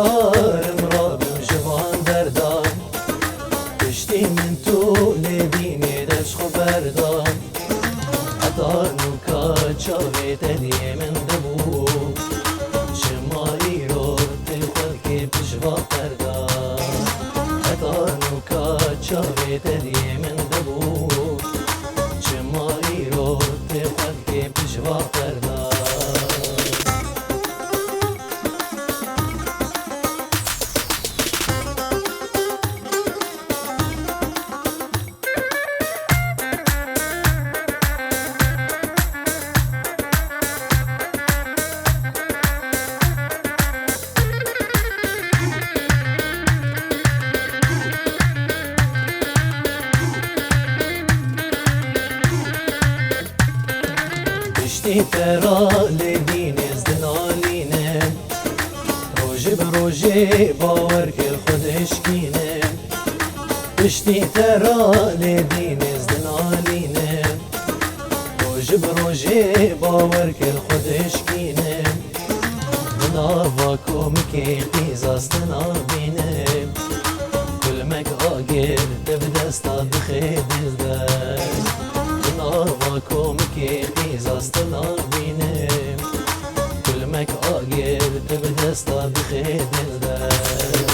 دارم رابم جوان دردان پشتی من تو لبینی دست خو بردان عطار نوکا چاوی تدیه من دبو شمایی رو تخل که پشوا کردان عطار نوکا چاوی تدیه من دبو شمایی رو تخل که پشوا کردان پشتی ترا لبین از دنالینه روژه به روژه باور که خودش کینه پشتی ترا لبین از دنالینه روژه به روژه باور که خودش کینه ناوا کم که قیزاست نابینه کلمک آگر دب دستا بخید دست ناوا کم که قیزاست نابینه کلمک آگر دب دستا بخید دست